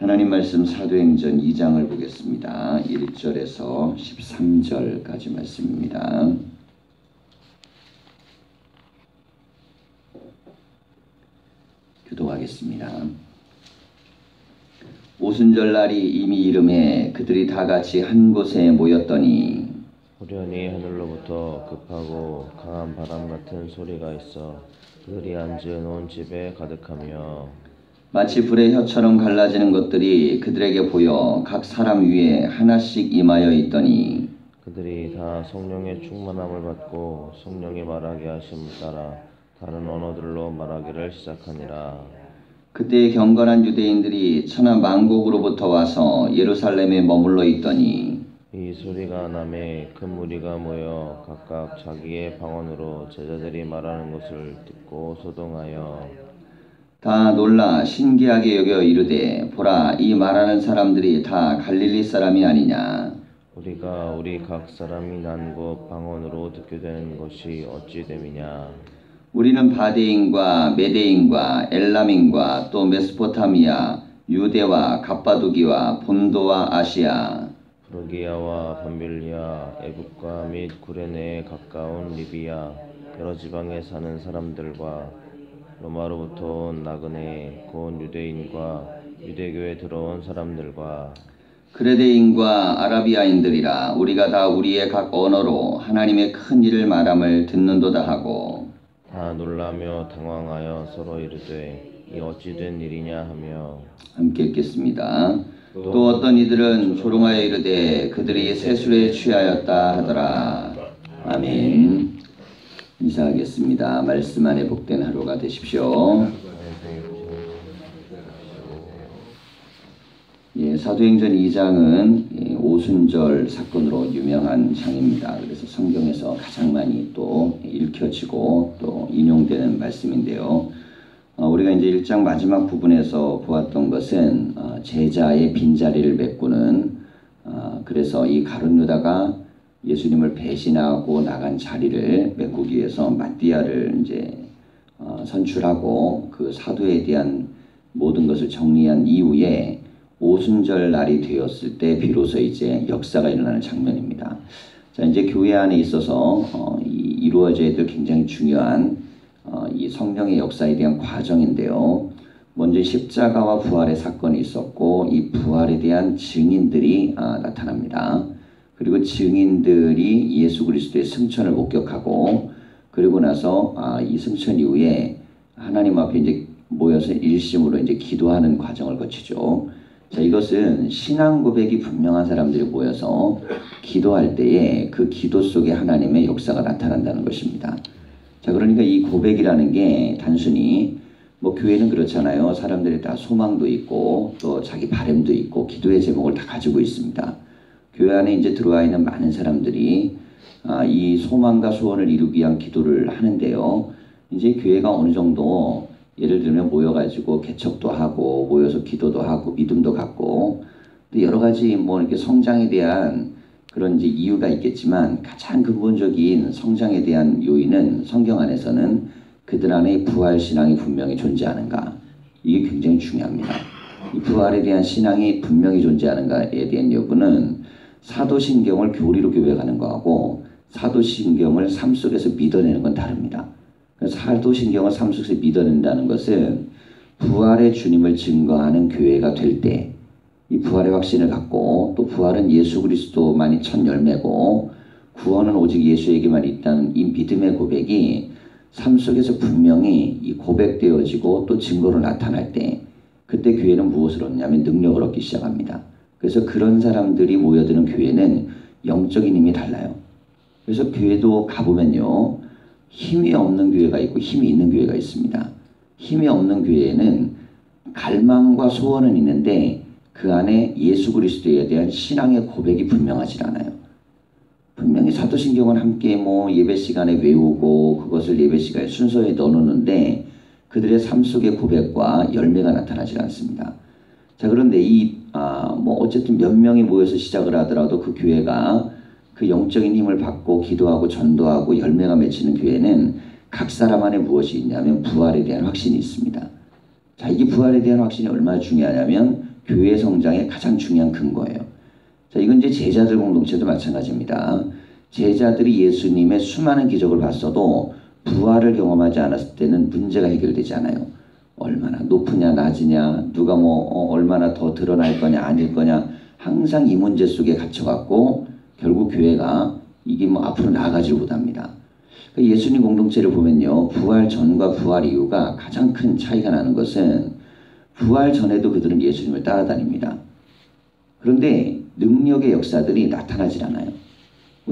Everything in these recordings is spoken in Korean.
하나님 말씀 사도행전 2장을 보겠습니다. 1절에서 13절까지 말씀입니다. 교독하겠습니다. 오순절 날이 이미 이름에 그들이 다 같이 한 곳에 모였더니 호련히 하늘로부터 급하고 강한 바람 같은 소리가 있어 그들이 앉은 온 집에 가득하며 마치 불의 혀처럼 갈라지는 것들이 그들에게 보여 각 사람 위에 하나씩 임하여 있더니 그들이 다 성령의 충만함을 받고 성령이 말하게 하심을 따라 다른 언어들로 말하기를 시작하니라. 그때 경건한 유대인들이 천하 만국으로부터 와서 예루살렘에 머물러 있더니 이 소리가 나매 큰 무리가 모여 각각 자기의 방언으로 제자들이 말하는 것을 듣고 소동하여 다 놀라 신기하게 여겨 이르되 보라 이 말하는 사람들이 다 갈릴리 사람이 아니냐. 우리가 우리 각 사람이 난 곳 방언으로 듣게 되는 것이 어찌 됨이냐. 우리는 바데인과 메데인과 엘람인과 또 메소포타미아 유대와 갑바도기와 본도와 아시아 프르기아와 밤빌리아 애굽과 및 구레네에 가까운 리비아 여러 지방에 사는 사람들과 로마로부터 온 나그네 곧 유대인과 유대교에 들어온 사람들과 그레데인과 아라비아인들이라 우리가 다 우리의 각 언어로 하나님의 큰 일을 말함을 듣는도다 하고 다 놀라며 당황하여 서로 이르되 이 어찌 된 일이냐 하며 함께 읽겠습니다. 또 어떤 이들은 조롱하여 이르되 그들이 세술에 취하였다 하더라. 아멘. 인사하겠습니다. 말씀 안에 복된 하루가 되십시오. 사도행전 2장은 오순절 사건으로 유명한 장입니다. 그래서 성경에서 가장 많이 또 읽혀지고 또 인용되는 말씀인데요. 우리가 이제 1장 마지막 부분에서 보았던 것은 제자의 빈자리를 메꾸는 그래서 이 가룟 유다가 예수님을 배신하고 나간 자리를 메꾸기 위해서 마띠아를 이제 선출하고 그 사도에 대한 모든 것을 정리한 이후에 오순절 날이 되었을 때 비로소 이제 역사가 일어나는 장면입니다. 자, 이제 교회 안에 있어서 이루어져야 될 굉장히 중요한 이 성령의 역사에 대한 과정인데요. 먼저 십자가와 부활의 사건이 있었고 이 부활에 대한 증인들이 나타납니다. 그리고 증인들이 예수 그리스도의 승천을 목격하고 그리고 나서 이 승천 이후에 하나님 앞에 이제 모여서 일심으로 이제 기도하는 과정을 거치죠. 자, 이것은 신앙 고백이 분명한 사람들이 모여서 기도할 때에 그 기도 속에 하나님의 역사가 나타난다는 것입니다. 자, 그러니까 이 고백이라는 게 단순히 뭐 교회는 그렇잖아요. 사람들이 다 소망도 있고 또 자기 바람도 있고 기도의 제목을 다 가지고 있습니다. 교회 안에 이제 들어와 있는 많은 사람들이 이 소망과 소원을 이루기 위한 기도를 하는데요. 이제 교회가 어느 정도 예를 들면 모여가지고 개척도 하고 모여서 기도도 하고 믿음도 갖고 또 여러 가지 뭐 이렇게 성장에 대한 그런 이제 이유가 있겠지만 가장 근본적인 성장에 대한 요인은 성경 안에서는 그들 안에 부활 신앙이 분명히 존재하는가, 이게 굉장히 중요합니다. 이 부활에 대한 신앙이 분명히 존재하는가에 대한 여부는 사도신경을 교리로 교배하는 거하고 사도신경을 삶 속에서 믿어내는 건 다릅니다. 사도신경을 삶 속에서 믿어낸다는 것은 부활의 주님을 증거하는 교회가 될 때 이 부활의 확신을 갖고 또 부활은 예수 그리스도만이 첫 열매고 구원은 오직 예수에게만 있다는 이 믿음의 고백이 삶 속에서 분명히 이 고백되어지고 또 증거로 나타날 때 그때 교회는 무엇을 얻냐면 능력을 얻기 시작합니다. 그래서 그런 사람들이 모여드는 교회는 영적인 힘이 달라요. 그래서 교회도 가보면요. 힘이 없는 교회가 있고 힘이 있는 교회가 있습니다. 힘이 없는 교회에는 갈망과 소원은 있는데 그 안에 예수 그리스도에 대한 신앙의 고백이 분명하지 않아요. 분명히 사도신경은 함께 뭐 예배 시간에 외우고 그것을 예배 시간에 순서에 넣어놓는데 그들의 삶 속의 고백과 열매가 나타나지 않습니다. 자, 그런데 뭐 어쨌든 몇 명이 모여서 시작을 하더라도 그 교회가 그 영적인 힘을 받고 기도하고 전도하고 열매가 맺히는 교회는 각 사람 안에 무엇이 있냐면 부활에 대한 확신이 있습니다. 자, 이게 부활에 대한 확신이 얼마나 중요하냐면 교회 성장의 가장 중요한 근거예요. 자, 이건 이제 제자들 공동체도 마찬가지입니다. 제자들이 예수님의 수많은 기적을 봤어도 부활을 경험하지 않았을 때는 문제가 해결되지 않아요. 얼마나 높으냐 낮으냐, 누가 얼마나 더 드러날 거냐 아닐 거냐, 항상 이 문제 속에 갇혀갖고 결국 교회가 이게 앞으로 나아가지 못합니다. 예수님 공동체를 보면요, 부활 전과 부활 이후가 가장 큰 차이가 나는 것은 부활 전에도 그들은 예수님을 따라다닙니다. 그런데 능력의 역사들이 나타나질 않아요.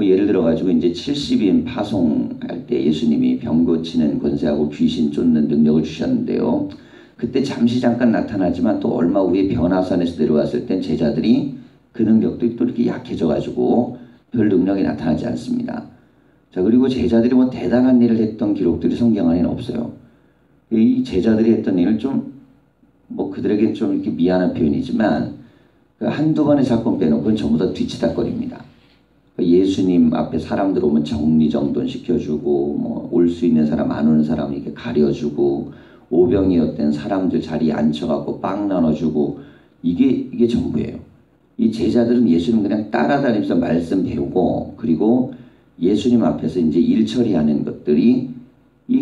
예를 들어가지고 이제 70인 파송할 때 예수님이 병 고치는 권세하고 귀신 쫓는 능력을 주셨는데요. 그때 잠깐 나타나지만 또 얼마 후에 변화산에서 내려왔을 땐 제자들이 그 능력도 또 이렇게 약해져가지고 별 능력이 나타나지 않습니다. 자, 그리고 제자들이 대단한 일을 했던 기록들이 성경 안에는 없어요. 이 제자들이 했던 일을 그들에게 좀 이렇게 미안한 표현이지만 한두 번의 사건 빼놓고는 전부 다 뒤치다거립니다. 예수님 앞에 사람들 오면 정리정돈 시켜주고, 올 수 있는 사람, 안 오는 사람 이렇게 가려주고, 오병이었던 사람들 자리에 앉혀갖고 빵 나눠주고, 이게 전부예요. 이 제자들은 예수님 그냥 따라다니면서 말씀 배우고, 그리고 예수님 앞에서 이제 일 처리하는 것들이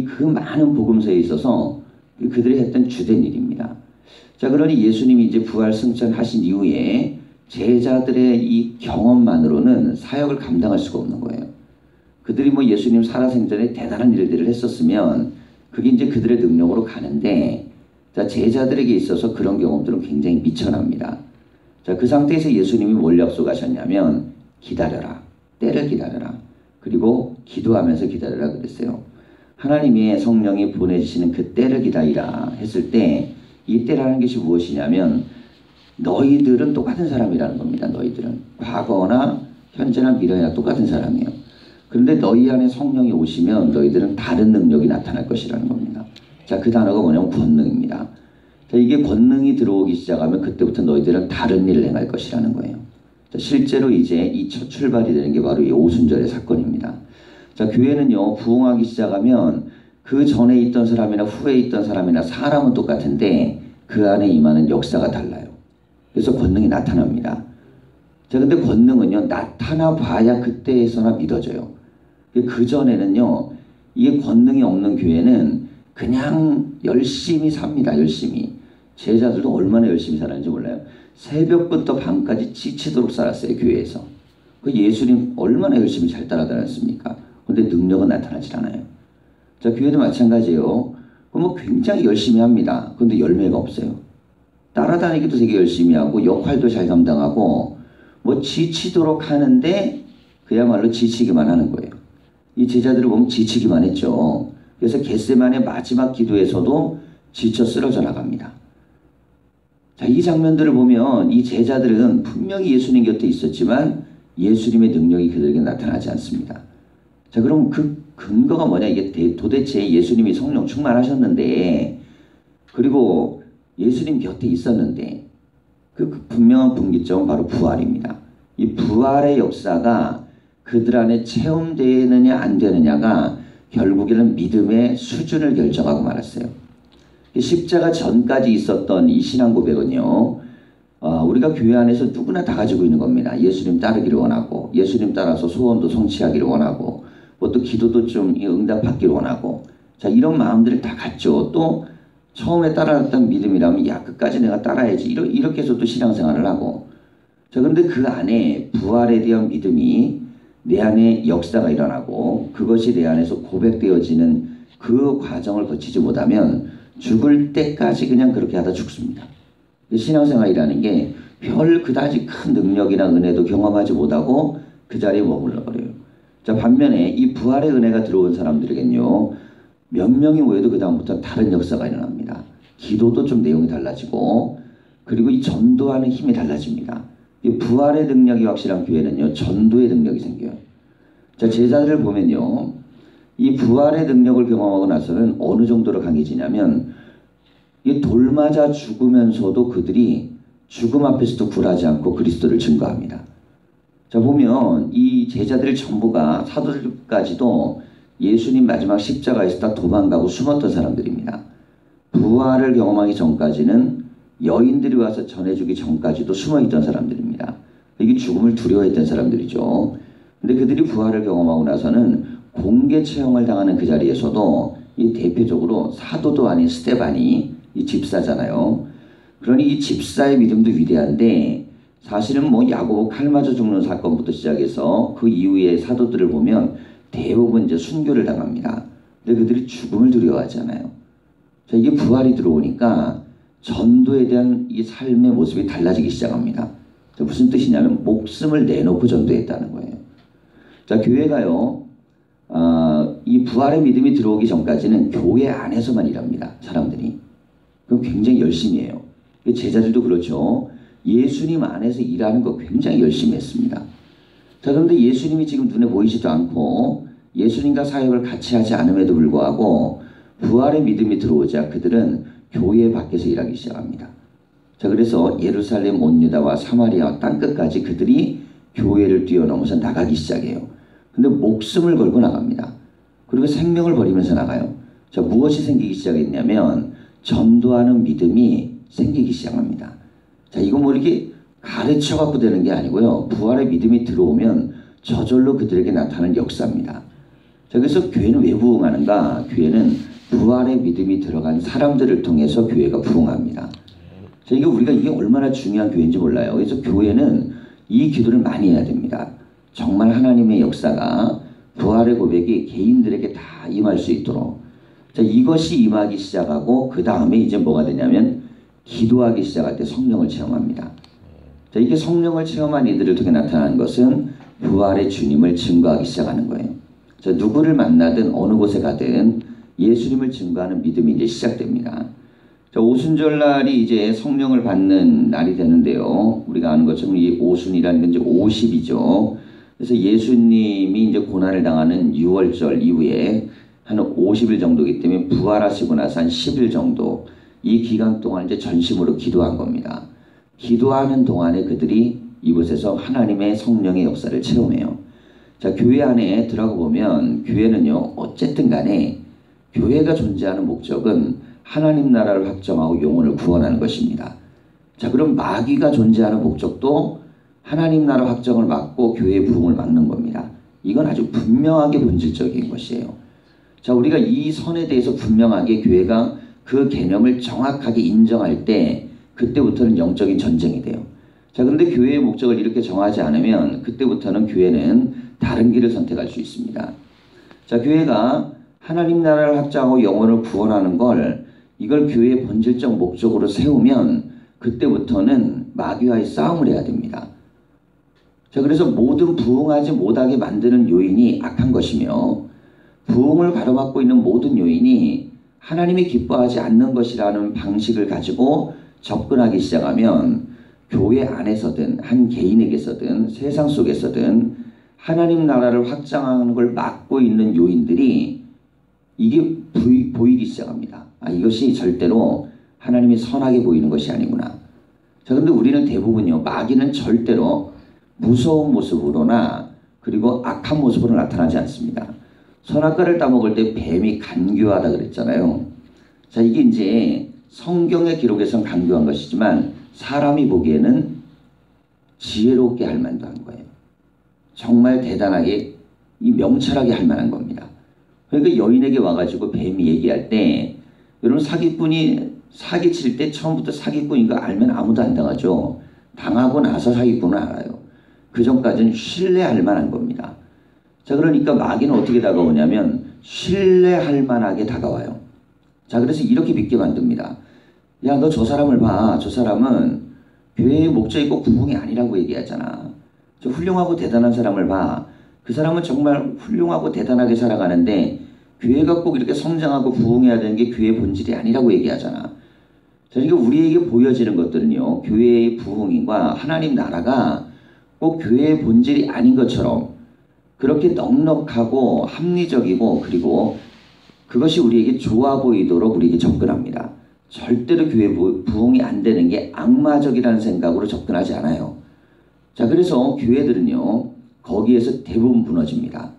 그 많은 복음서에 있어서 그들이 했던 주된 일입니다. 자, 그러니 예수님이 이제 부활 승천하신 이후에 제자들의 이 경험만으로는 사역을 감당할 수가 없는 거예요. 그들이 예수님 살아생전에 대단한 일들을 했었으면 그게 이제 그들의 능력으로 가는데, 자, 제자들에게 있어서 그런 경험들은 굉장히 미천합니다. 자, 그 상태에서 예수님이 뭘 약속하셨냐면 기다려라, 때를 기다려라, 그리고 기도하면서 기다려라 그랬어요. 하나님의 성령이 보내주시는 그 때를 기다리라 했을 때 이 때라는 것이 무엇이냐면 너희들은 똑같은 사람이라는 겁니다. 너희들은 과거나 현재나 미래나 똑같은 사람이에요. 그런데 너희 안에 성령이 오시면 너희들은 다른 능력이 나타날 것이라는 겁니다. 자, 그 단어가 뭐냐면 권능입니다. 자, 이게 권능이 들어오기 시작하면 그때부터 너희들은 다른 일을 행할 것이라는 거예요. 자, 실제로 이제 이 첫 출발이 되는 게 바로 이 오순절의 사건입니다. 자, 교회는요, 부흥하기 시작하면 그 전에 있던 사람이나 후에 있던 사람이나 사람은 똑같은데 그 안에 임하는 역사가 달라요. 그래서 권능이 나타납니다. 자, 근데 권능은요, 나타나 봐야 그때에서나 믿어져요. 그 전에는요, 이게 권능이 없는 교회는 그냥 열심히 삽니다. 열심히. 제자들도 얼마나 열심히 살았는지 몰라요. 새벽부터 밤까지 지치도록 살았어요. 교회에서. 그 예수님 얼마나 열심히 잘 따라다녔습니까? 근데 능력은 나타나질 않아요. 자, 교회도 마찬가지예요. 굉장히 열심히 합니다. 그런데 열매가 없어요. 따라다니기도 되게 열심히 하고 역할도 잘 감당하고 지치도록 하는데 그야말로 지치기만 하는 거예요. 이 제자들을 보면 지치기만 했죠. 그래서 겟세마네 마지막 기도에서도 지쳐 쓰러져 나갑니다. 자, 이 장면들을 보면 이 제자들은 분명히 예수님 곁에 있었지만 예수님의 능력이 그들에게 나타나지 않습니다. 자, 그럼 그 근거가 뭐냐? 이게 도대체 예수님이 성령 충만하셨는데, 그리고 예수님 곁에 있었는데, 그 분명한 분기점은 바로 부활입니다. 이 부활의 역사가 그들 안에 체험되느냐 안 되느냐가 결국에는 믿음의 수준을 결정하고 말았어요. 십자가 전까지 있었던 이 신앙 고백은요, 우리가 교회 안에서 누구나 다 가지고 있는 겁니다. 예수님 따르기를 원하고, 예수님 따라서 소원도 성취하기를 원하고, 또 기도도 좀 응답받기를 원하고, 자, 이런 마음들을 다 갖죠. 또 처음에 따라왔던 믿음이라면 끝까지 내가 따라야지, 이렇게 해서 또 신앙생활을 하고, 자, 그런데 그 안에 부활에 대한 믿음이 내 안에 역사가 일어나고 그것이 내 안에서 고백되어지는 그 과정을 거치지 못하면 죽을 때까지 그냥 그렇게 하다 죽습니다. 신앙생활이라는 게 별 그다지 큰 능력이나 은혜도 경험하지 못하고 그 자리에 머물러 버려요. 자, 반면에 이 부활의 은혜가 들어온 사람들에겐요, 몇 명이 모여도 그 다음부터 다른 역사가 일어납니다. 기도도 좀 내용이 달라지고, 그리고 이 전도하는 힘이 달라집니다. 이 부활의 능력이 확실한 교회는요, 전도의 능력이 생겨요. 자, 제자들을 보면요, 이 부활의 능력을 경험하고 나서는 어느 정도로 강해지냐면, 이 돌 맞아 죽으면서도 그들이 죽음 앞에서도 굴하지 않고 그리스도를 증거합니다. 자, 보면 이 제자들 전부가 사도들까지도 예수님 마지막 십자가에서 다 도망가고 숨었던 사람들입니다. 부활을 경험하기 전까지는 여인들이 와서 전해주기 전까지도 숨어있던 사람들입니다. 이게 죽음을 두려워했던 사람들이죠. 근데 그들이 부활을 경험하고 나서는 공개 처형을 당하는 그 자리에서도 이 대표적으로 사도도 아닌 스데반이 이 집사잖아요. 그러니 이 집사의 믿음도 위대한데 사실은 뭐 야고보 칼 맞아 죽는 사건부터 시작해서 그 이후의 사도들을 보면 대부분 이제 순교를 당합니다. 근데 그들이 죽음을 두려워하잖아요. 자, 이게 부활이 들어오니까 전도에 대한 이 삶의 모습이 달라지기 시작합니다. 자, 무슨 뜻이냐면 목숨을 내놓고 전도했다는 거예요. 자, 교회가요, 이 부활의 믿음이 들어오기 전까지는 교회 안에서만 일합니다. 사람들이. 그럼 굉장히 열심히 해요. 제자들도 그렇죠. 예수님 안에서 일하는 거 굉장히 열심히 했습니다. 자, 그런데 예수님이 지금 눈에 보이지도 않고 예수님과 사역을 같이 하지 않음에도 불구하고 부활의 믿음이 들어오자 그들은 교회 밖에서 일하기 시작합니다. 자, 그래서 예루살렘 온 유다와 사마리아 땅끝까지 그들이 교회를 뛰어넘어서 나가기 시작해요. 근데 목숨을 걸고 나갑니다. 그리고 생명을 버리면서 나가요. 자, 무엇이 생기기 시작했냐면 전도하는 믿음이 생기기 시작합니다. 자, 이건 뭐 이렇게 가르쳐 갖고 되는 게 아니고요. 부활의 믿음이 들어오면 저절로 그들에게 나타나는 역사입니다. 자, 그래서 교회는 왜 부흥하는가? 교회는 부활의 믿음이 들어간 사람들을 통해서 교회가 부흥합니다. 자, 이게 우리가 이게 얼마나 중요한 교회인지 몰라요. 그래서 교회는 이 기도를 많이 해야 됩니다. 정말 하나님의 역사가 부활의 고백이 개인들에게 다 임할 수 있도록. 자, 이것이 임하기 시작하고 그 다음에 이제 뭐가 되냐면 기도하기 시작할 때 성령을 체험합니다. 자, 이게 성령을 체험한 이들을 통해 나타나는 것은 부활의 주님을 증거하기 시작하는 거예요. 자, 누구를 만나든 어느 곳에 가든 예수님을 증거하는 믿음이 이제 시작됩니다. 자, 오순절날이 이제 성령을 받는 날이 되는데요. 우리가 아는 것처럼 이 오순이라는 건 이제 50이죠. 그래서 예수님이 이제 고난을 당하는 6월절 이후에 한 50일 정도이기 때문에 부활하시고 나서 한 10일 정도 이 기간 동안 이제 전심으로 기도한 겁니다. 기도하는 동안에 그들이 이곳에서 하나님의 성령의 역사를 체험해요. 자, 교회 안에 들어가 보면 교회는요, 어쨌든 간에 교회가 존재하는 목적은 하나님 나라를 확정하고 영혼을 구원하는 것입니다. 자, 그럼 마귀가 존재하는 목적도 하나님 나라 확정을 막고 교회의 부흥을 막는 겁니다. 이건 아주 분명하게 본질적인 것이에요. 자, 우리가 이 선에 대해서 분명하게 교회가 그 개념을 정확하게 인정할 때 그때부터는 영적인 전쟁이 돼요. 자, 그런데 교회의 목적을 이렇게 정하지 않으면 그때부터는 교회는 다른 길을 선택할 수 있습니다. 자, 교회가 하나님 나라를 확장하고 영혼을 구원하는 걸 이걸 교회의 본질적 목적으로 세우면 그때부터는 마귀와의 싸움을 해야 됩니다. 자, 그래서 모든 부흥하지 못하게 만드는 요인이 악한 것이며 부흥을 가로막고 있는 모든 요인이 하나님이 기뻐하지 않는 것이라는 방식을 가지고 접근하기 시작하면 교회 안에서든 한 개인에게서든 세상 속에서든 하나님 나라를 확장하는 걸 막고 있는 요인들이 이게 보이기 시작합니다. 아, 이것이 절대로 하나님이 선하게 보이는 것이 아니구나. 자, 근데 우리는 대부분요, 마귀는 절대로 무서운 모습으로나 그리고 악한 모습으로 나타나지 않습니다. 선악과를 따먹을 때 뱀이 간교하다 그랬잖아요. 자, 이게 이제 성경의 기록에선 간교한 것이지만 사람이 보기에는 지혜롭게 할 만도 한 거예요. 정말 대단하게 이 명철하게 할 만한 겁니다. 그러니까 여인에게 와가지고 뱀이 얘기할 때 여러분 사기꾼이 사기칠 때 처음부터 사기꾼인 거 알면 아무도 안 당하죠. 당하고 나서 사기꾼은 알아요. 그 전까지는 신뢰할 만한 겁니다. 자, 그러니까 마귀는 어떻게 다가오냐면 신뢰할 만하게 다가와요. 자, 그래서 이렇게 믿게 만듭니다. 야, 너 저 사람을 봐. 저 사람은 교회의 목적이 꼭 부흥이 아니라고 얘기하잖아. 저 훌륭하고 대단한 사람을 봐. 그 사람은 정말 훌륭하고 대단하게 살아가는데 교회가 꼭 이렇게 성장하고 부흥해야 되는 게 교회의 본질이 아니라고 얘기하잖아. 자, 그러니까 우리에게 보여지는 것들은요, 교회의 부흥과 하나님 나라가 꼭 교회의 본질이 아닌 것처럼 그렇게 넉넉하고 합리적이고 그리고 그것이 우리에게 좋아 보이도록 우리에게 접근합니다. 절대로 교회 부흥이 안 되는 게 악마적이라는 생각으로 접근하지 않아요. 자, 그래서 교회들은요, 거기에서 대부분 무너집니다.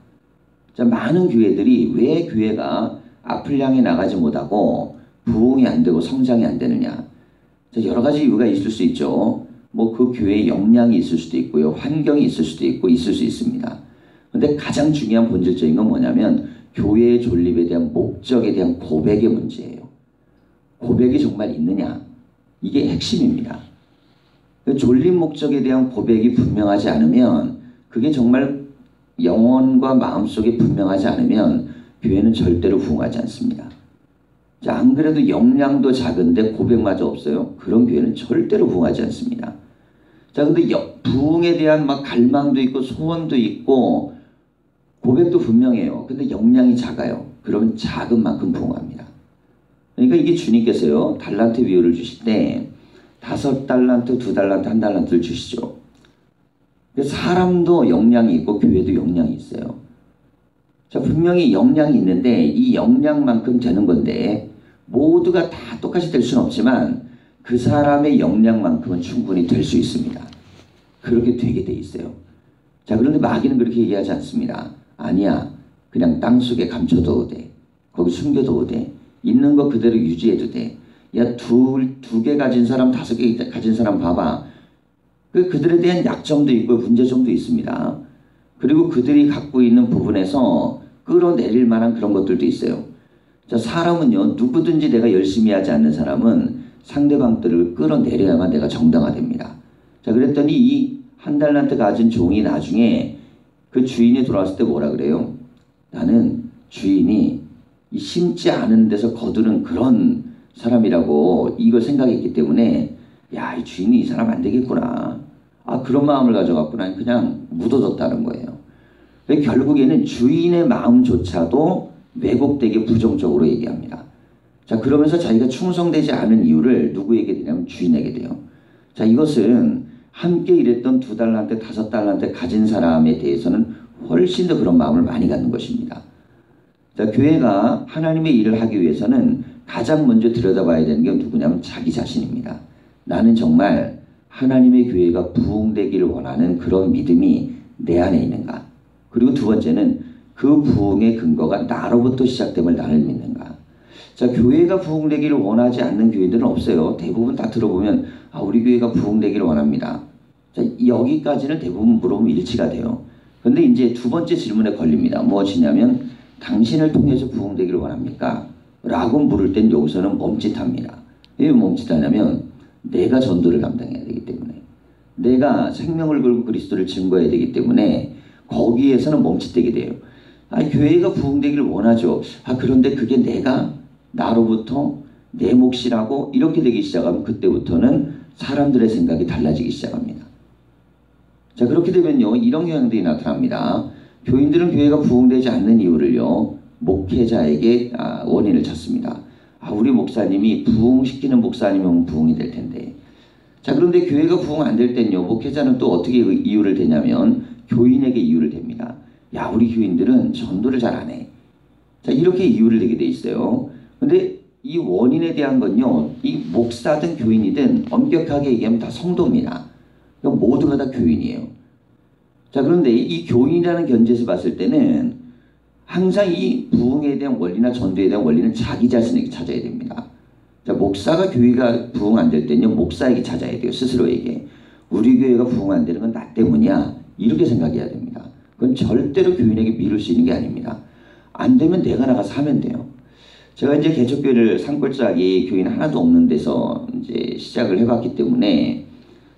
자, 많은 교회들이 왜 교회가 앞을 향해 나가지 못하고 부흥이 안 되고 성장이 안 되느냐. 자, 여러 가지 이유가 있을 수 있죠. 뭐 그 교회에 역량이 있을 수도 있고요. 환경이 있을 수도 있고 있을 수 있습니다. 근데 가장 중요한 본질적인 건 뭐냐면 교회의 존립에 대한 목적에 대한 고백의 문제예요. 고백이 정말 있느냐? 이게 핵심입니다. 그 존립 목적에 대한 고백이 분명하지 않으면 그게 정말 영혼과 마음속에 분명하지 않으면 교회는 절대로 부흥하지 않습니다. 자, 안 그래도 역량도 작은데 고백마저 없어요? 그런 교회는 절대로 부흥하지 않습니다. 자, 근데 부흥에 대한 막 갈망도 있고 소원도 있고 고백도 분명해요. 근데 역량이 작아요. 그러면 작은 만큼 부흥합니다. 그러니까 이게 주님께서요, 달란트 비유를 주실 때 5달란트, 2달란트, 1달란트를 주시죠. 사람도 역량이 있고 교회도 역량이 있어요. 자, 분명히 역량이 있는데 이 역량만큼 되는 건데 모두가 다 똑같이 될 수는 없지만 그 사람의 역량만큼은 충분히 될 수 있습니다. 그렇게 되게 돼 있어요. 자, 그런데 마귀는 그렇게 얘기하지 않습니다. 아니야, 그냥 땅속에 감춰둬도 돼. 거기 숨겨둬도 돼. 있는 거 그대로 유지해도 돼. 야, 두 개 가진 사람, 5개 가진 사람 봐봐. 그들에 대한 약점도 있고 문제점도 있습니다. 그리고 그들이 갖고 있는 부분에서 끌어내릴 만한 그런 것들도 있어요. 자, 사람은요, 누구든지 내가 열심히 하지 않는 사람은 상대방들을 끌어내려야만 내가 정당화됩니다. 자, 그랬더니 이 1달란트 가진 종이 나중에 그 주인이 돌아왔을 때 뭐라 그래요? 나는 주인이 이 심지 않은 데서 거두는 그런 사람이라고 이걸 생각했기 때문에 야, 이 주인이 이 사람 안 되겠구나. 아, 그런 마음을 가져갔구나. 그냥 묻어뒀다는 거예요. 결국에는 주인의 마음조차도 왜곡되게 부정적으로 얘기합니다. 자, 그러면서 자기가 충성되지 않은 이유를 누구에게 되냐면 주인에게 돼요. 자, 이것은 함께 일했던 2달란트, 5달란트 가진 사람에 대해서는 훨씬 더 그런 마음을 많이 갖는 것입니다. 자, 교회가 하나님의 일을 하기 위해서는 가장 먼저 들여다봐야 되는 게 누구냐면 자기 자신입니다. 나는 정말 하나님의 교회가 부흥되기를 원하는 그런 믿음이 내 안에 있는가? 그리고 두 번째는 그 부흥의 근거가 나로부터 시작됨을 나를 믿는가? 자, 교회가 부흥되기를 원하지 않는 교회들은 없어요. 대부분 다 들어보면 아, 우리 교회가 부흥되기를 원합니다. 자, 여기까지는 대부분 물어보면 일치가 돼요. 그런데 이제 두 번째 질문에 걸립니다. 무엇이냐면 당신을 통해서 부흥되기를 원합니까? 라고 물을 땐 여기서는 멈칫합니다. 왜 멈칫하냐면 내가 전도를 감당해야 되기 때문에, 내가 생명을 걸고 그리스도를 증거해야 되기 때문에 거기에서는 멈칫되게 돼요. 아, 교회가 부흥되기를 원하죠. 아, 그런데 그게 내가 나로부터 내 몫이라고 이렇게 되기 시작하면 그때부터는 사람들의 생각이 달라지기 시작합니다. 자, 그렇게 되면요, 이런 경향들이 나타납니다. 교인들은 교회가 부흥되지 않는 이유를요, 목회자에게 원인을 찾습니다. 아, 우리 목사님이 부흥시키는 목사님이면 부흥이 될 텐데. 자, 그런데 교회가 부흥 안 될 땐요, 목회자는 또 어떻게 이유를 대냐면 교인에게 이유를 댑니다. 야, 우리 교인들은 전도를 잘 안 해. 자, 이렇게 이유를 대게 돼 있어요. 근데 이 원인에 대한 건요, 이 목사든 교인이든 엄격하게 얘기하면 다 성도입니다. 그러니까 모두가 다 교인이에요. 자, 그런데 이 교인이라는 견지에서 봤을 때는 항상 이 부흥에 대한 원리나 전도에 대한 원리는 자기 자신에게 찾아야 됩니다. 자, 목사가 교회가 부흥 안 될 때는요, 목사에게 찾아야 돼요. 스스로에게. 우리 교회가 부흥 안 되는 건 나 때문이야. 이렇게 생각해야 됩니다. 그건 절대로 교인에게 미룰 수 있는 게 아닙니다. 안 되면 내가 나가서 하면 돼요. 제가 이제 개척교회를 산골짜기 교인 하나도 없는 데서 이제 시작을 해봤기 때문에,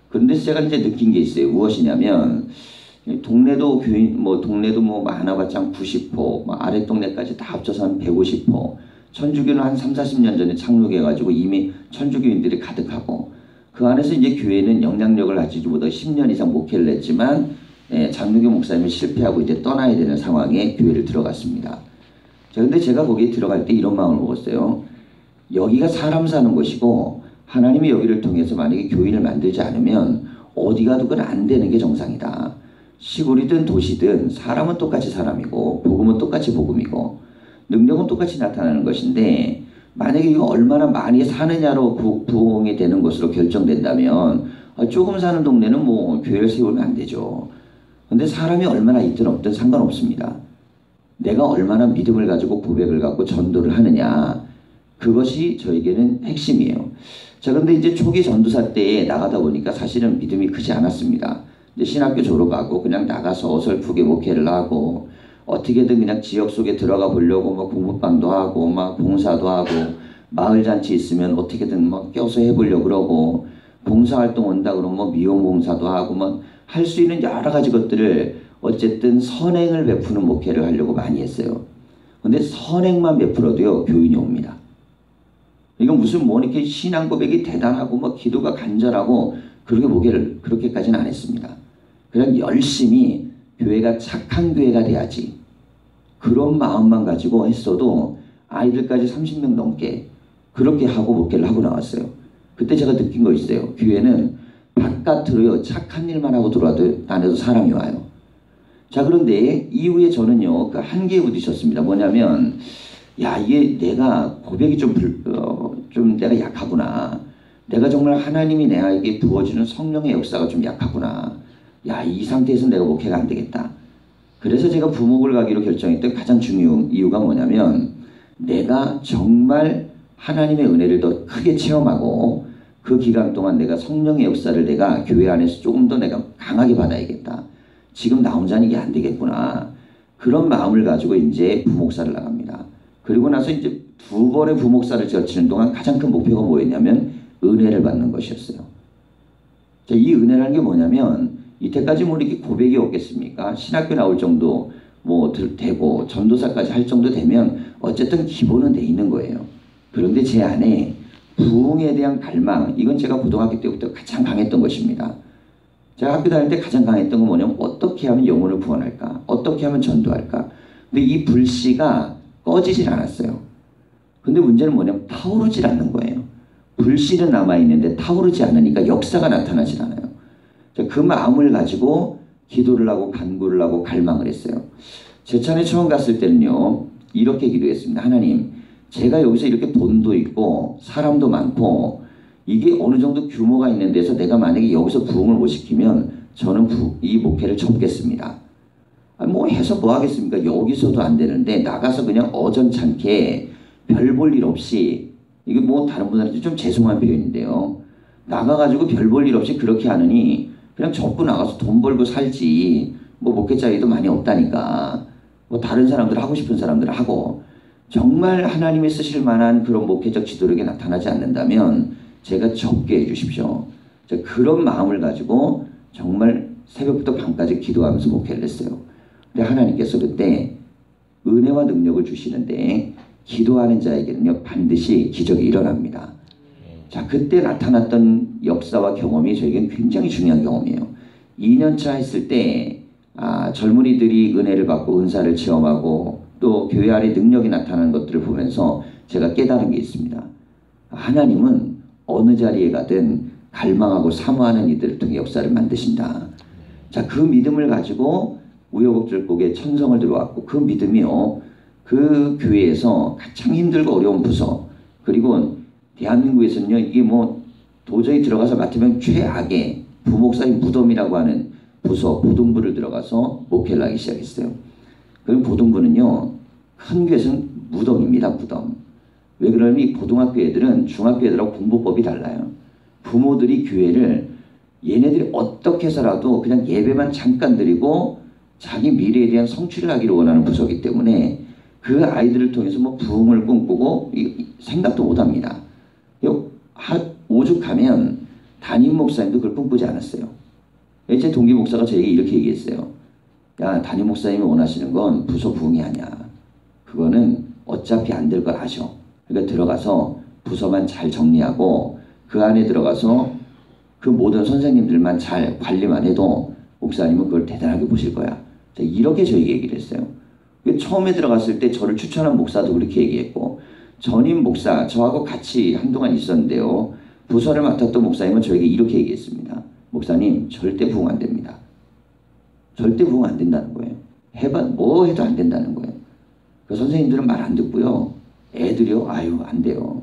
그런데 제가 이제 느낀 게 있어요. 무엇이냐면, 동네도 교인, 동네도 많아봤자 한 90호, 아래 동네까지 다 합쳐서 한 150호. 천주교는 한 3, 40년 전에 창립해가지고 이미 천주교인들이 가득하고, 그 안에서 이제 교회는 영향력을 가지지 못하고 10년 이상 목회를 했지만, 장로교 목사님이 실패하고 이제 떠나야 되는 상황에 교회를 들어갔습니다. 자, 근데 제가 거기에 들어갈 때 이런 마음을 먹었어요. 여기가 사람 사는 곳이고, 하나님이 여기를 통해서 만약에 교인을 만들지 않으면 어디 가도 그건 안 되는 게 정상이다. 시골이든 도시든 사람은 똑같이 사람이고 복음은 똑같이 복음이고 능력은 똑같이 나타나는 것인데, 만약에 이거 얼마나 많이 사느냐로 부흥이 되는 것으로 결정된다면 조금 사는 동네는 교회를 세우면 안 되죠. 근데 사람이 얼마나 있든 없든 상관없습니다. 내가 얼마나 믿음을 가지고 고백을 갖고 전도를 하느냐, 그것이 저에게는 핵심이에요. 자, 그런데 이제 초기 전도사 때에 나가다 보니까 사실은 믿음이 크지 않았습니다. 이제 신학교 졸업하고 그냥 나가서 어설프게 목회를 하고 어떻게든 그냥 지역 속에 들어가 보려고 뭐 공부방도 하고 막 봉사도 하고 마을 잔치 있으면 어떻게든 막 껴서 해보려고 그러고 봉사활동 온다 그러면 뭐 미용봉사도 하고 뭐 할 수 있는 여러 가지 것들을 어쨌든 선행을 베푸는 목회를 하려고 많이 했어요. 근데 선행만 베풀어도요 교인이 옵니다. 이건 무슨 뭐 이렇게 신앙 고백이 대단하고 뭐 기도가 간절하고 그렇게 목회를 그렇게까지는 안 했습니다. 그냥 열심히 교회가 착한 교회가 돼야지 그런 마음만 가지고 했어도 아이들까지 30명 넘게 그렇게 하고 목회를 하고 나왔어요. 그때 제가 느낀 거 있어요. 교회는 바깥으로요 착한 일만 하고 들어와도 안에도 사람이 와요. 자, 그런데 이후에 저는요 그 한계에 부딪혔습니다. 뭐냐면 야, 이게 내가 고백이 좀 내가 약하구나. 내가 정말 하나님이 내게 부어주는 성령의 역사가 좀 약하구나. 야, 이 상태에서 내가 목회가 안 되겠다. 그래서 제가 부목을 가기로 결정했던 가장 중요한 이유가 뭐냐면 내가 정말 하나님의 은혜를 더 크게 체험하고 그 기간 동안 내가 성령의 역사를 내가 교회 안에서 조금 더 내가 강하게 받아야겠다. 지금 나 혼자는 이게 안 되겠구나. 그런 마음을 가지고 이제 부목사를 나갑니다. 그리고 나서 이제 2번의 부목사를 거치는 동안 가장 큰 목표가 뭐였냐면 은혜를 받는 것이었어요. 자, 이 은혜라는 게 뭐냐면 이때까지 뭐 이렇게 고백이 없겠습니까? 신학교 나올 정도 뭐 되고 전도사까지 할 정도 되면 어쨌든 기본은 돼 있는 거예요. 그런데 제 안에 부흥에 대한 갈망, 이건 제가 고등학교 때부터 가장 강했던 것입니다. 제가 학교 다닐 때 가장 강했던 건 뭐냐면 어떻게 하면 영혼을 구원할까? 어떻게 하면 전도할까? 근데 이 불씨가 꺼지질 않았어요. 근데 문제는 뭐냐면 타오르질 않는 거예요. 불씨는 남아있는데 타오르지 않으니까 역사가 나타나질 않아요. 그 마음을 가지고 기도를 하고 간구를 하고 갈망을 했어요. 제천에 처음 갔을 때는요 이렇게 기도했습니다. 하나님, 제가 여기서 이렇게 돈도 있고 사람도 많고 이게 어느 정도 규모가 있는 데서 내가 만약에 여기서 부흥을 못 시키면 저는 이 목회를 접겠습니다. 뭐 해서 뭐 하겠습니까? 여기서도 안 되는데 나가서 그냥 어전찮게 별 볼 일 없이, 이게 뭐 다른 분들한테 좀 죄송한 표현인데요, 나가가지고 별 볼 일 없이 그렇게 하느니 그냥 접고 나가서 돈 벌고 살지 뭐 목회 자리도 많이 없다니까 뭐 다른 사람들 하고 싶은 사람들 하고, 정말 하나님이 쓰실 만한 그런 목회적 지도력이 나타나지 않는다면 제가 접게 해주십시오. 그런 마음을 가지고 정말 새벽부터 밤까지 기도하면서 목회를 했어요. 근데 하나님께서 그때 은혜와 능력을 주시는데 기도하는 자에게는요 반드시 기적이 일어납니다. 자, 그때 나타났던 역사와 경험이 저에게는 굉장히 중요한 경험이에요. 2년차 했을 때 젊은이들이 은혜를 받고 은사를 체험하고 또 교회 안에 능력이 나타나는 것들을 보면서 제가 깨달은 게 있습니다. 하나님은 어느 자리에 가든 갈망하고 사모하는 이들을 통해 역사를 만드신다. 자, 그 믿음을 가지고 우여곡절곡에 천성을 들어왔고, 그 믿음이요 그 교회에서 가장 힘들고 어려운 부서, 그리고 대한민국에서는요 이게 뭐 도저히 들어가서 맡으면 최악의 부목사의 무덤이라고 하는 부서 보동부를 들어가서 목회를 하기 시작했어요. 그 보동부는요 큰 교회에서는 무덤입니다. 무덤. 왜 그러냐면 이 고등학교 애들은 중학교 애들하고 공부법이 달라요. 부모들이 교회를 얘네들이 어떻게 해서라도 그냥 예배만 잠깐 드리고 자기 미래에 대한 성취를 하기를 원하는 부서이기 때문에 그 아이들을 통해서 뭐 부흥을 꿈꾸고 생각도 못합니다. 오죽하면 담임 목사님도 그걸 꿈꾸지 않았어요. 제 동기 목사가 저에게 이렇게 얘기했어요. 야, 담임 목사님이 원하시는 건 부서 부흥이 아니야. 그거는 어차피 안 될 걸 아셔. 그러니까 들어가서 부서만 잘 정리하고 그 안에 들어가서 그 모든 선생님들만 잘 관리만 해도 목사님은 그걸 대단하게 보실 거야. 이렇게 저에게 얘기를 했어요. 처음에 들어갔을 때 저를 추천한 목사도 그렇게 얘기했고, 전임 목사, 저하고 같이 한동안 있었는데요, 부서를 맡았던 목사님은 저에게 이렇게 얘기했습니다. 목사님, 절대 부흥 안 됩니다. 절대 부흥 안 된다는 거예요. 뭐 해도 안 된다는 거예요. 그 선생님들은 말 안 듣고요, 애들이요, 아유 안 돼요.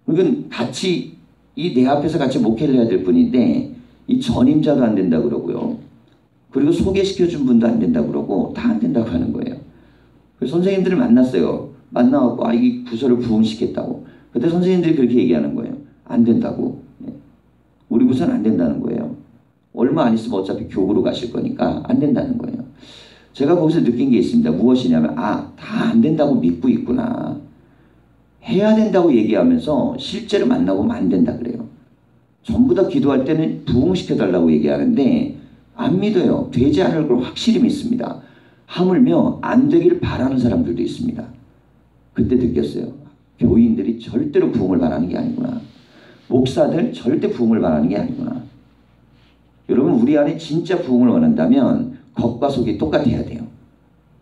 그러니까 같이 내 앞에서 같이 목회를 해야 될 분인데 이 전임자도 안 된다 그러고요, 그리고 소개시켜준 분도 안 된다 그러고 다 안 된다고 하는 거예요. 그래서 선생님들을 만났어요. 만나갖고 이 부서를 부흥시켰다고. 그때 선생님들이 그렇게 얘기하는 거예요. 안 된다고. 우리 부서는 안 된다는 거예요. 얼마 안 있으면 어차피 교구로 가실 거니까 안 된다는 거예요. 제가 거기서 느낀 게 있습니다. 무엇이냐면 다 안 된다고 믿고 있구나. 해야 된다고 얘기하면서 실제로 만나보면 안 된다 그래요. 전부 다 기도할 때는 부흥시켜달라고 얘기하는데 안 믿어요. 되지 않을 걸 확실히 믿습니다. 하물며 안 되기를 바라는 사람들도 있습니다. 그때 느꼈어요. 교인들이 절대로 부흥을 바라는 게 아니구나. 목사들 절대 부흥을 바라는 게 아니구나. 여러분 우리 안에 진짜 부흥을 원한다면 겉과 속이 똑같아야 돼요.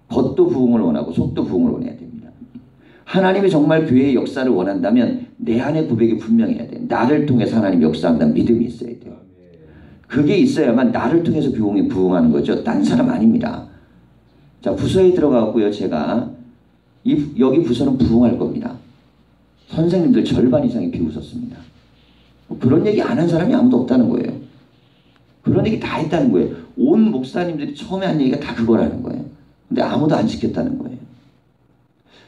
겉도 부흥을 원하고 속도 부흥을 원해야 됩니다. 하나님이 정말 교회의 역사를 원한다면 내 안에 고백이 분명해야 돼요. 나를 통해서 하나님이 역사한다는 믿음이 있어야 돼요. 그게 있어야만 나를 통해서 교회이 부흥하는 거죠. 딴 사람 아닙니다. 자, 부서에 들어가고요. 제가 여기 부서는 부흥할 겁니다. 선생님들 절반 이상이 비웃었습니다. 그런 얘기 안 한 사람이 아무도 없다는 거예요. 그런 얘기 다 했다는 거예요. 온 목사님들이 처음에 한 얘기가 다 그거라는 거예요. 근데 아무도 안 지켰다는 거예요.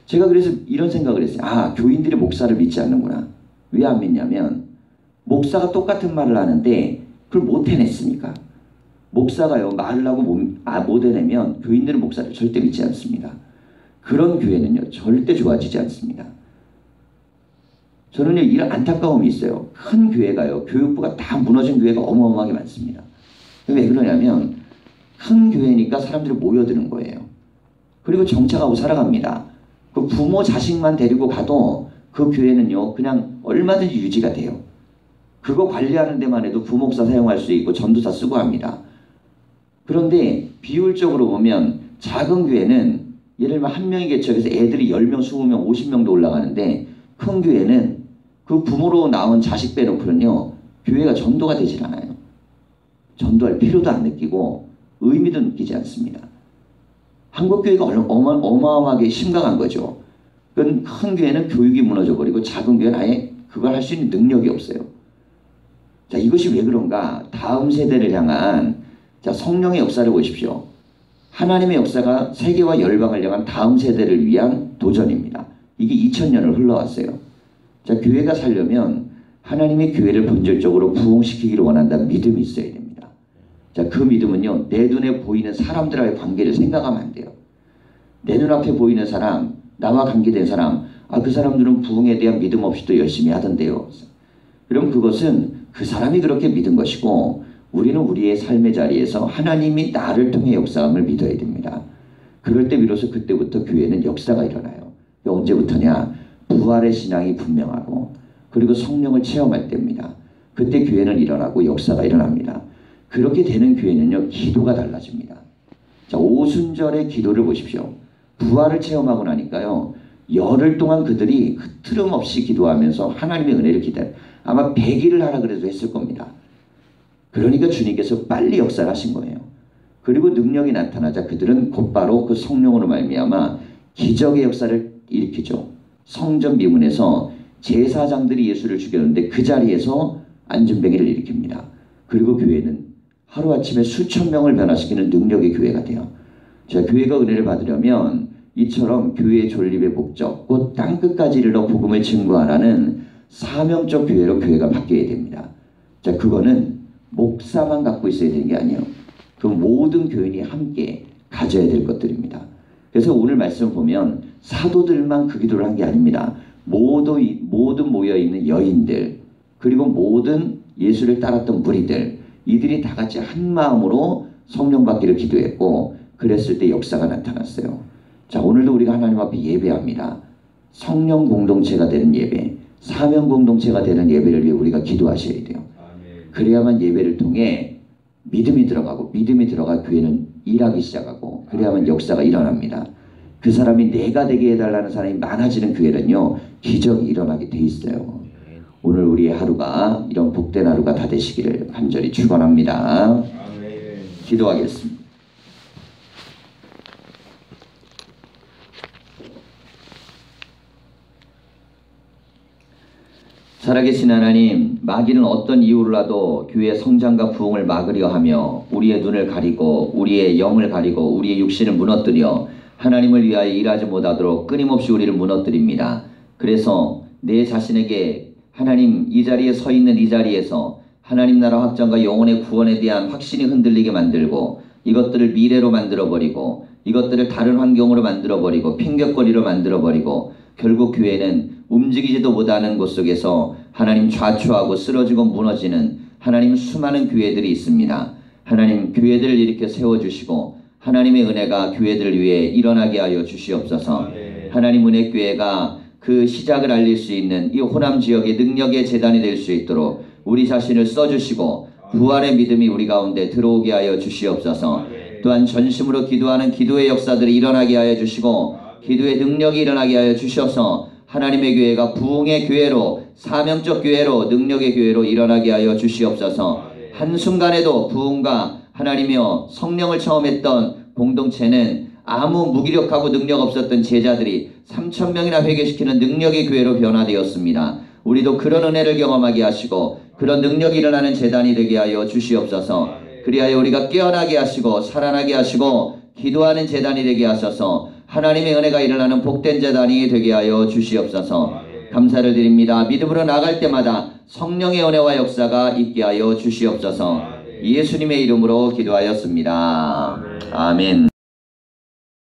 제가 그래서 이런 생각을 했어요. 교인들이 목사를 믿지 않는구나. 왜 안 믿냐면 목사가 똑같은 말을 하는데 그걸 못 해냈으니까. 목사가요 말을 하고 못 해내면 교인들은 목사를 절대 믿지 않습니다. 그런 교회는요 절대 좋아지지 않습니다. 저는요 이런 안타까움이 있어요. 큰 교회가요 교육부가 다 무너진 교회가 어마어마하게 많습니다. 왜 그러냐면 큰 교회니까 사람들이 모여드는 거예요. 그리고 정착하고 살아갑니다. 그 부모 자식만 데리고 가도 그 교회는요 그냥 얼마든지 유지가 돼요. 그거 관리하는 데만 해도 부목사 사용할 수 있고 전도사 쓰고 합니다. 그런데 비율적으로 보면 작은 교회는 예를 들면 한 명이 개척해서 애들이 10명, 20명, 50명도 올라가는데 큰 교회는 그 부모로 나온 자식 빼놓고는요 교회가 전도가 되질 않아요. 전도할 필요도 안 느끼고 의미도 느끼지 않습니다. 한국 교회가 어마어마하게 심각한 거죠. 큰 교회는 교육이 무너져 버리고 작은 교회는 아예 그걸 할 수 있는 능력이 없어요. 자, 이것이 왜 그런가? 다음 세대를 향한 성령의 역사를 보십시오. 하나님의 역사가 세계와 열방을 향한 다음 세대를 위한 도전입니다. 이게 2000년을 흘러왔어요. 자, 교회가 살려면 하나님의 교회를 본질적으로 부흥시키기를 원한다는 믿음이 있어야 됩니다. 자, 그 믿음은요, 내 눈에 보이는 사람들과의 관계를 생각하면 안 돼요. 내 눈앞에 보이는 사람, 나와 관계된 사람, 그 사람들은 부흥에 대한 믿음 없이도 열심히 하던데요. 그럼 그것은 그 사람이 그렇게 믿은 것이고 우리는 우리의 삶의 자리에서 하나님이 나를 통해 역사함을 믿어야 됩니다. 그럴 때 비로소 그때부터 교회는 역사가 일어나요. 언제부터냐? 부활의 신앙이 분명하고 그리고 성령을 체험할 때입니다. 그때 교회는 일어나고 역사가 일어납니다. 그렇게 되는 교회는요 기도가 달라집니다. 자, 오순절의 기도를 보십시오. 부활을 체험하고 나니까요 열흘 동안 그들이 흐트름 없이 기도하면서 하나님의 은혜를 기다려 아마 100일을 하라 그래도 했을 겁니다. 그러니까 주님께서 빨리 역사를 하신 거예요. 그리고 능력이 나타나자 그들은 곧바로 그 성령으로 말미암아 기적의 역사를 일으키죠. 성전 미문에서 제사장들이 예수를 죽였는데 그 자리에서 안전뱅이를 일으킵니다. 그리고 교회는 하루아침에 수천 명을 변화시키는 능력의 교회가 돼요. 자, 교회가 은혜를 받으려면 이처럼 교회의 존립의 목적, 곧 땅끝까지 이르러 복음을 증거하라는 사명적 교회로 교회가 바뀌어야 됩니다. 자, 그거는 목사만 갖고 있어야 되는 게 아니에요. 그 모든 교인이 함께 가져야 될 것들입니다. 그래서 오늘 말씀 보면 사도들만 그 기도를 한 게 아닙니다. 모든 모여있는 여인들 그리고 모든 예수를 따랐던 무리들 이들이 다 같이 한 마음으로 성령 받기를 기도했고 그랬을 때 역사가 나타났어요. 자, 오늘도 우리가 하나님 앞에 예배합니다. 성령 공동체가 되는 예배, 사명 공동체가 되는 예배를 위해 우리가 기도하셔야 돼요. 그래야만 예배를 통해 믿음이 들어가고 믿음이 들어가 교회는 일하기 시작하고 그래야만 역사가 일어납니다. 그 사람이 내가 되게 해달라는 사람이 많아지는 교회는요 기적이 일어나게 돼 있어요. 오늘 우리의 하루가 이런 복된 하루가 다 되시기를 간절히 축원합니다. 기도하겠습니다. 살아계신 하나님, 마귀는 어떤 이유로라도 교회의 성장과 부흥을 막으려 하며 우리의 눈을 가리고 우리의 영을 가리고 우리의 육신을 무너뜨려 하나님을 위하여 일하지 못하도록 끊임없이 우리를 무너뜨립니다. 그래서 내 자신에게 하나님 이 자리에 서 있는 이 자리에서 하나님 나라 확장과 영혼의 구원에 대한 확신이 흔들리게 만들고 이것들을 미래로 만들어버리고 이것들을 다른 환경으로 만들어버리고 핑곗거리로 만들어버리고 결국 교회는 움직이지도 못하는 곳 속에서 하나님 좌초하고 쓰러지고 무너지는 하나님 수많은 교회들이 있습니다. 하나님 교회들을 일으켜 세워주시고 하나님의 은혜가 교회들을 위해 일어나게 하여 주시옵소서. 하나님 은혜교회가 그 시작을 알릴 수 있는 이 호남 지역의 능력의 재단이 될 수 있도록 우리 자신을 써주시고 부활의 믿음이 우리 가운데 들어오게 하여 주시옵소서. 또한 전심으로 기도하는 기도의 역사들이 일어나게 하여 주시고 기도의 능력이 일어나게 하여 주셔서 하나님의 교회가 부흥의 교회로 사명적 교회로 능력의 교회로 일어나게 하여 주시옵소서. 한순간에도 부흥과 하나님이여 성령을 처음 했던 공동체는 아무 무기력하고 능력 없었던 제자들이 3,000명이나 회개시키는 능력의 교회로 변화되었습니다. 우리도 그런 은혜를 경험하게 하시고 그런 능력이 일어나는 재단이 되게 하여 주시옵소서. 그리하여 우리가 깨어나게 하시고 살아나게 하시고 기도하는 재단이 되게 하셔서 하나님의 은혜가 일어나는 복된 재단이 되게 하여 주시옵소서. 감사를 드립니다. 믿음으로 나갈 때마다 성령의 은혜와 역사가 있게 하여 주시옵소서. 예수님의 이름으로 기도하였습니다. 아멘.